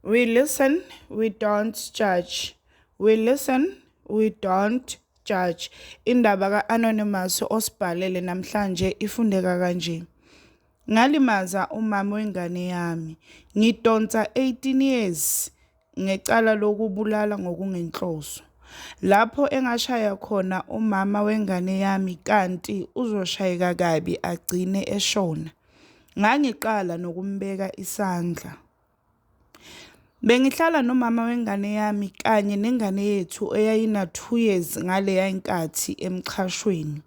We listen, we don't judge. We listen, we don't judge. Indaba ka-Anonymous osibhalele namhlanje ifundeka kanje. Ngalimaza umama wengane yami. Ngidonsa 18 years ngecala lokubulala ngokungenhloso. Lapho engashaya khona umama wengane yami kanti uzoshayeka kabi agcine eshona. Ngangiqala nokumbeka isandla. Bengihlala nomama wengane yami kanye nengane yethu eyayina 2 years ngaleya inkathi emchashweni.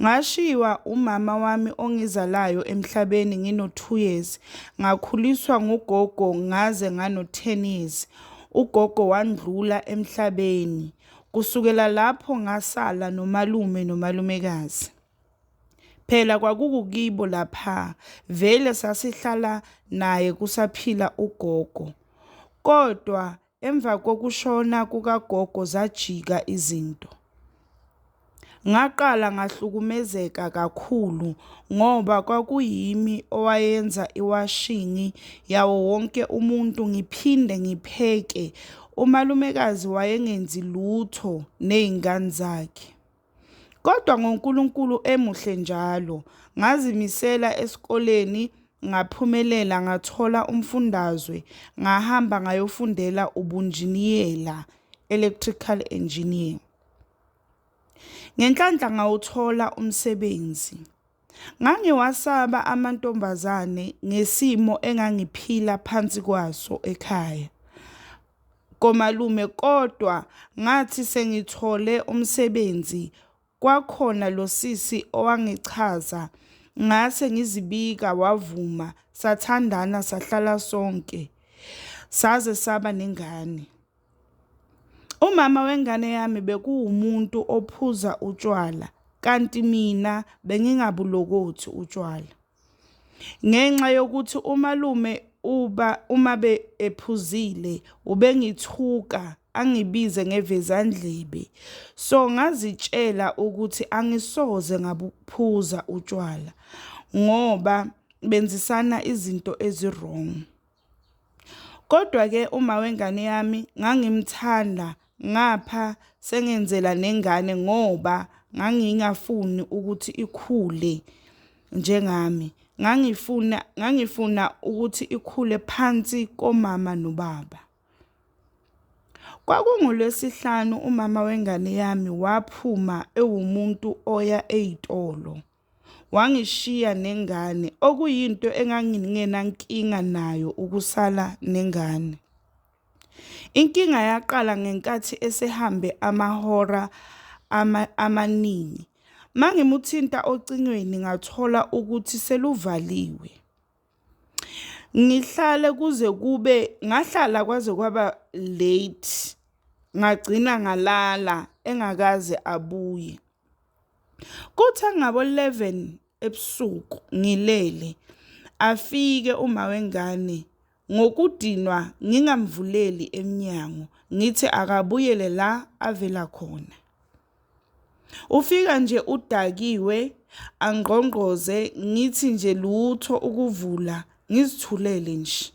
Ngashiwa umama wami ongizalayo emhlabeni ngino 2 years, ngakhuliswa ngugogo ngaze ngano 10 years. Ugogo wandlula emhlabeni. Kusukela lapho ngasala nomalume nomalumekazi. Phela kwakukukibo lapha, vele sasihlala naye kusaphila ugogo. Kodwa emva kokushona kukagogo zajika izinto. Ngaqala ngahlukumezeka kakhulu ngoba kwakuyimi owayenza iwashingi yawo wonke umuntu ngiphinde ngipheke. Umalumekazi wayengenzi lutho nezingane zakhe. Kodwa ngoNkulunkulu emuhle njalo, ngazimisela esikoleni, ngaphumelela ngathola umfundazwe, ngahamba ngayofundela ubunjiniyela, electrical engineer. Ngenhlanhla ngawuthola umsebenzi. Ngangiwasaba amantombazane ngesimo engangiphila phansi kwaso ekhaya komalume, kodwa ngathi sengithole umsebenzi kwakhona lo sisi owangichaza, ngase ngizibika wavuma, sathandana sahlala sonke saze saba nengane. Umama wengane yami bekuwumuntu ophuza utshwala kanti mina bengingabulokothi utshwala. Ngenxa yokuthi umalume uma ephuzile ubengithuka angibize ngevezandlebe, so ngazitshela ukuthi angisoze ngabuphuza utshwala ngoba benzisana izinto ezirong. Kodwa ke uma wengane yami ngangimthanda, ngapha sengenzela nengane ngoba ngangingafuni ukuthi ikhule njengami. Ngangifuna ukuthi ikhule phansi komama nobaba. KwakungoLwesihlanu umama wengane yami waphuma ewumuntu oya ey'tolo. Wangishiya nengane okuyinto engangingenankinga nayo ukusala nengane. Inkinga yaqala ngenkathi esehambe amahora amaningi. Mangimuthinta ocingweni ngathola ukuthi seluvaliwe. Ngahlala kwaze kwaba late. Ngagcina ngalala engakaze abuye. Kuthe ngabo 11 ebusuku ngilele, afike uma wengane ngokudinwa ngingamvuleli emnyango, ngithi akabuyele la avela khona. Ufika nje udakiwe, angqongqoze, ngithi nje lutho ukuvula, ngizithulele nje.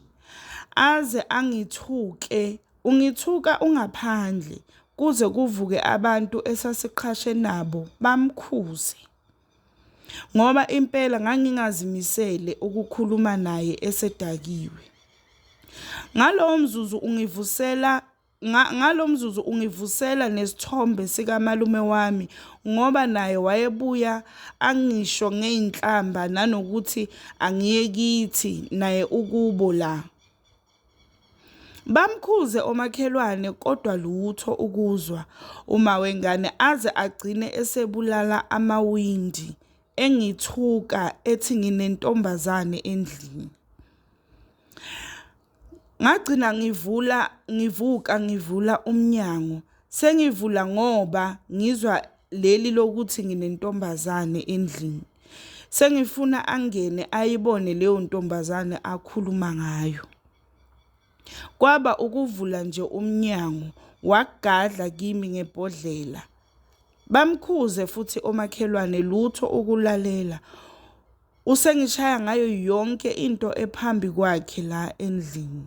Aze angithuke, ungithuka ungaphandle, kuze kuvuke abantu esasiqhashe nabo bamkhuze. Ngoba impela ngangingazimisele ukukhuluma naye esedakiwe. Ngalo mzuzu ungivusela nesithombe sikamalume wami ngoba naye wayebuya angisho ngeinhlamba nanokuthi angiye kithi naye ukubo la. Bamkhuze omakhelwane kodwa lutho ukuzwa uma wengane aze agcine esebulala amawindi engithuka ethi nginentombazane endlini. Ngagcina ngivula umnyango. Sengivula ngoba ngizwa leli lokuthi nginentombazane endlini. Sengifuna angene ayibone leyo ntombazane akhuluma ngayo. Kwaba ukuvula nje umnyango, wagadla kimi ngebhodlela. Bamkhuze futhi omakhelwane lutho ukulalela. Usengishaya ngayo yonke into ephambi kwakhe la endlini.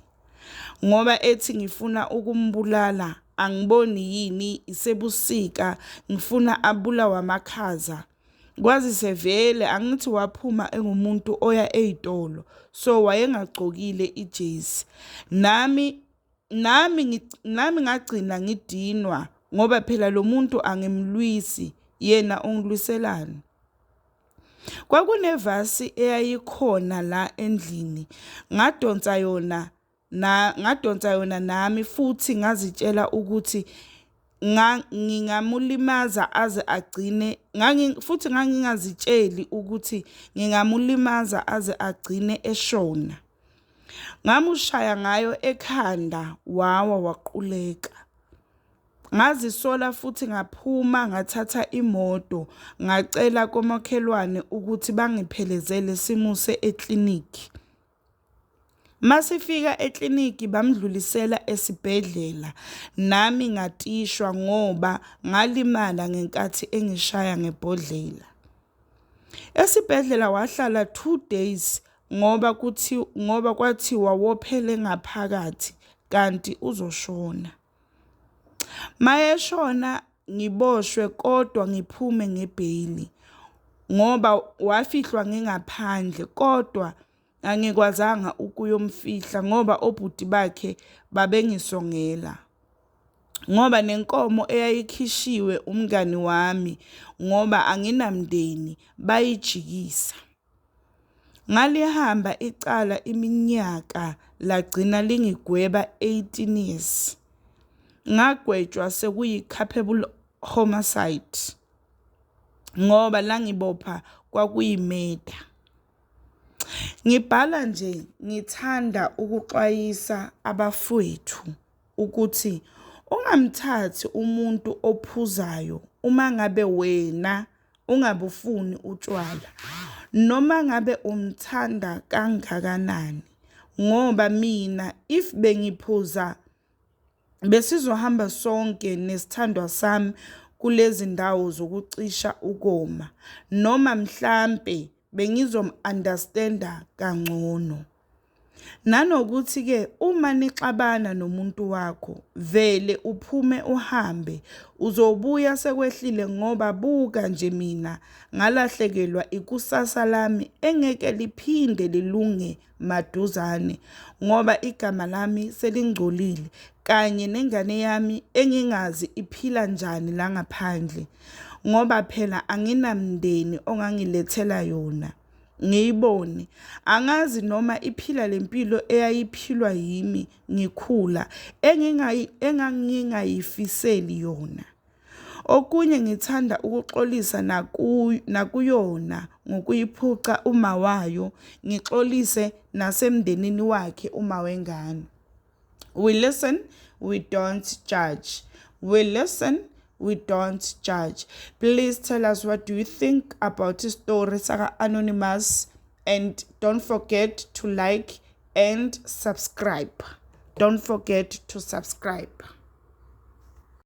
ngoba ethi ngifuna ukumbulala, angiboni yini isebusika ngifuna abulawa amakhaza. Kwazise vele angithi waphuma engumuntu oya ey'tolo, so wayengagcokile ijezi. Nami ngagcina ngidinwa ngoba phela lo muntu angimlwisi, yena ungilwiselani. Kwakunevasi eyayikhona la endlini, ngadonsa yona nami futhi ngazitshela ukuthi ngingamulimaza aze agcine, futhi ngangingazitsheli ukuthi ngingamulimaza aze agcine eshona. Ngamushaya ngayo ekhanda wawa waquleka. Ngazisola futhi ngaphuma ngathatha imoto ngacela komakhelwane ukuthi bangiphelezele simuse ekliniki. Masifika ekliniki bamdlulisela esibhedlela, nami ngatishwa ngoba ngalimala ngenkathi engishaya ngebhodlela. Esibhedlela wahlala 2 days ngoba kwathiwa wophele ngaphakathi kanti uzoshona. Mayeshona ngiboshwe kodwa ngiphume ngebheyili ngoba wafihlwa ngingaphandle, kodwa angikwazanga ukuyomfihla ngoba obhuti bakhe babengisongela. Ngoba nenkomo eyayikhishiwe umngani wami ngoba anginamndeni bayijikisa. Ngalihamba icala iminyaka lagcina lingigweba 18 years. Ngagwetshwa sekuyi-culpable homicide ngoba langibopha kwakuyimeda. Ngibhala nje ngithanda ukuxwayisa abafowethu ukuthi ungamthathi umuntu ophuzayo uma ngabe wena ungabufuni utshwala, noma ngabe umthanda kangakanani, ngoba mina if bengiphuza besizohamba sonke nesithandwa sami kulezi ndawo zokucisha ukoma, noma mhlambe bengizom-understanda kangcono. Nanokuthi-ke uma nixabana nomuntu wakho vele uphume uhambe, uzobuya sekwehlile ngoba buka nje mina ngalahlekelwa ikusasa lami engeke liphinde lilunge maduzane ngoba igama lami selingcolile kanye nengane yami engingazi iphila njani la ngaphandle ngoba phela anginamndeni ongangilethela yona. Ngiyibone, angazi noma iphila lempilo eyayiphilwa yimi ngikhula engangingayifiseli yona. Okunye ngithanda ukuxolisa nakuyona ngokuyiphuca uma wayo, ngixolise nasemndenini wakhe uma wengane. We listen, we don't judge. We listen, we don't judge. Please tell us, what do you think about the story Saka Anonymous, and don't forget to like and subscribe. Don't forget to subscribe.